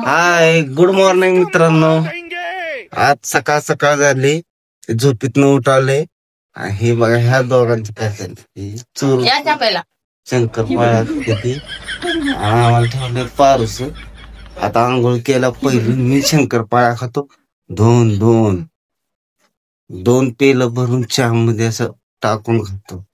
हाय, good morning मित्रांनो. आज सकाळ सकाळ झाली, झोपेतनं उठाले. हे बघा ह्या दोघांचं काय झालं, चोर शंकरपाळ्या किती आम्हाला ठेवले पारूस. आता आंघोळ केला पहिली मी शंकरपाळ्या खातो. दोन पेलं भरून चहा मध्ये असं टाकून खातो.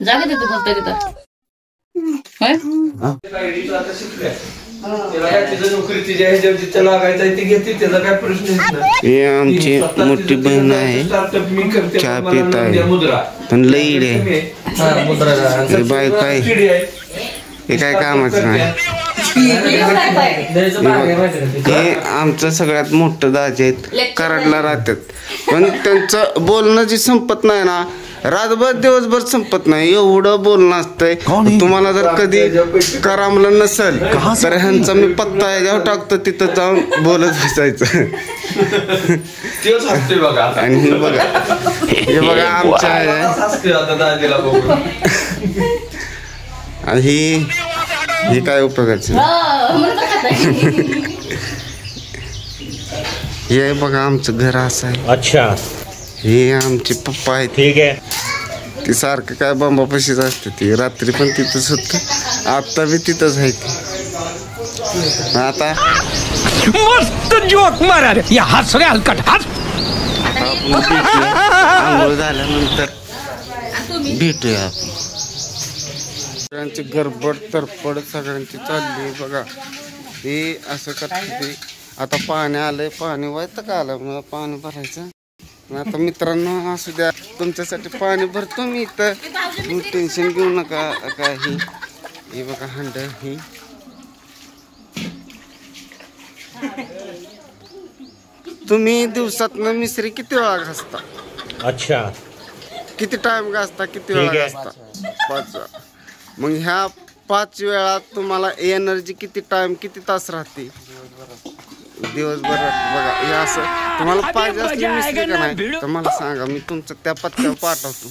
हे आमची मोठी बहीण आहे, चहा पित आहे पण लईड आहे. बाय काय हे काय कामाचं नाही. हे आमचं सगळ्यात मोठं दाजे आहेत, कराडला राहतात. पण त्यांचं बोलणं जे संपत नाही ना, रातभर दिवसभर संपत नाही, एवढं बोलणं असतंय. तुम्हाला जर कधी करामलं नसेल तर ह्यांचा मी पत्ता याच्यावर टाकतो, तिथं जाऊन बोलत बसायचं. आणि हे बघा आमच्या आणि ही काय उपयोगाचं. हे बघा आमचं घर असं आहे. अच्छा, हे आमचे पप्पा आहेत. ठीक आहे. ती सारखं काय बंबापाशीच असते, ती रात्री पण तिथंच होत, आता बी तिथंच आहे ती. आता मस्त जोक मारा रे, हस रे हलकट हस. आंघोळ झाल्यानंतर भेटूया आपण. सगळ्यांची गडबड तरपड सगळ्यांची चालली बघा. ते असं करते ते. आता पाणी आलंय, पाणी व्हायचं का आलं मला पाणी भरायचं. आता मित्रांनो असू द्या, तुमच्यासाठी पाणी भरतो मी इथं, टेन्शन घेऊ नका. काय ही बघा हंड ही. तुम्ही दिवसातनं मिसरी किती वेळा घासता? अच्छा, किती टाइम घासता, किती वेळा घासता? 5 वेळा. मग ह्या 5 वेळा तुम्हाला एनर्जी किती टाइम, किती तास राहते दिवसभरात? बघा हे असं तुम्हाला पाहिजे असली मिसरी का नाही तर मला सांगा, मी तुमचं त्या पत्त्यावर पाठवतो.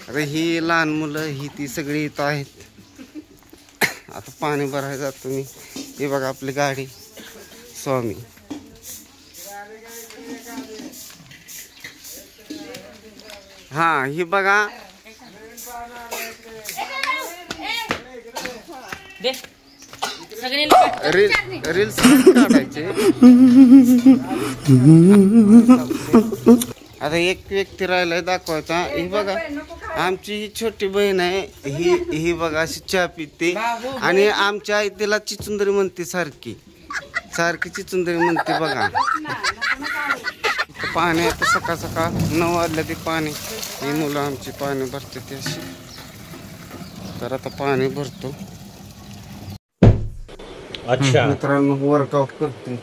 अरे ही लहान मुलं ही ती सगळी इथं आहेत. आता पाणी भरायला जातो मी. हे बघा आपली गाडी स्वामी. हा ही बघा रील्स काढायचे. आता एक व्यक्ती राहिलाय दाखवायचा. ही बघा आमची ही छोटी बहीण आहे, ही बघा अशी चहा पिते. आणि आमच्या आई तिला चिचुंदरी म्हणते, सारखी चिचुंदरी म्हणते. बघा पाणी आता सकाळ सकाळ 9 वाजल्या ते पाणी, ही मुलं आमची पाणी भरते ती अशी. तर आता पाणी भरतो. अच्छा मित्रांनो, वर्कआउट करते.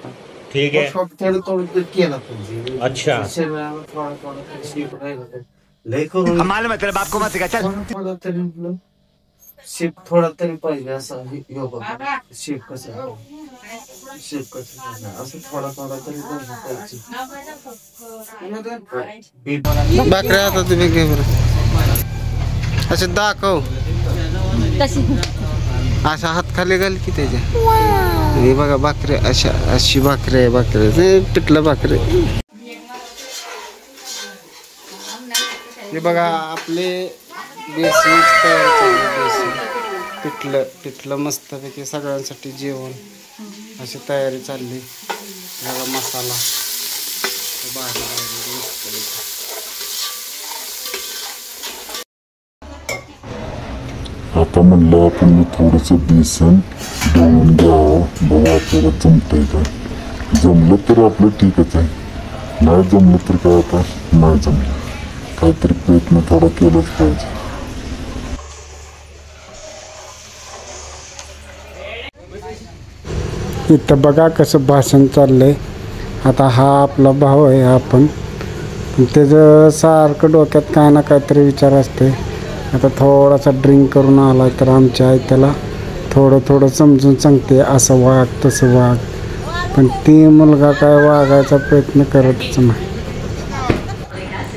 ठीक आहे, थोडं केला पाहिजे. अच्छा, लय करून बाप को मत थोडा तरी शेप थोडा तरी पाहिजे. असा योगा शेप कसं असं थोडा तरी पाहिजे. बाकऱ्या आता तुम्ही घे बरं, असं दाखव. अशा हात खाली घाल की त्याच्या. हे बघा भाकरी अशी भाकरी आहे, भाकरी पिठलं भाकरी. हे बघा आपले बेसन पिठलं मस्तपैकी सगळ्यांसाठी जेवण अशी तयारी चालली. बघा मसाला आता म्हणलं आपण थोडंसं बेसन दळून घ्यावं, बघा आपल्याला जमतंय का. जमलं तर आपलं ठीकच आहे, नाही जमलं तर काय आता नाही जमलं. काहीतरी प्रयत्न थोडा केलाच पाहिजे. इथं बघा कसं भाषण चाललंय. आता हा आपला भाऊ आहे, आपण त्याचं सारखं डोक्यात काय ना काहीतरी विचार असते. आता थोडासा ड्रिंक करून आला तर आमची आई त्याला थोडं समजून सांगते, असं वाग तसं वाग. पण ती मुलगा काय वागायचा प्रयत्न करतच नाही.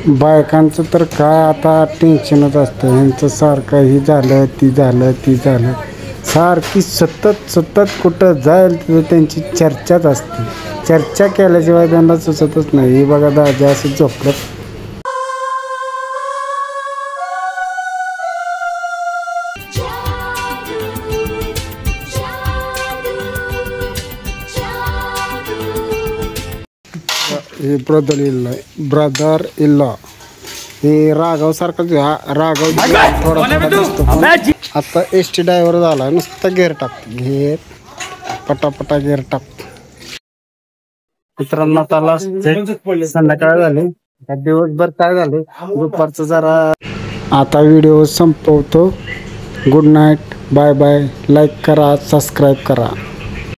बायकांचं तर काय आता टेन्शनच असतं, ह्यांचं सारखं ही झालं ती झालं सारखी सतत कुठं जाईल तिथं त्यांची चर्चाच असते. चर्चा केल्याशिवाय त्यांना सुचतच नाही. हे बघा दाजी असं झोपलं. हे ब्रदर इल्ला हे राघव सारखं राघव थोडा आता ST ड्रायव्हर झाला. नुसतं गेअर टाकतो. घेर पटापटा गेअर टाकतो. मित्रांनो त्याला संध्याकाळ झाली. दिवसभर काय झाले दुपारचं जरा. आता व्हिडिओ संपवतो. Good night. Bye bye. Like करा, सबस्क्राईब करा.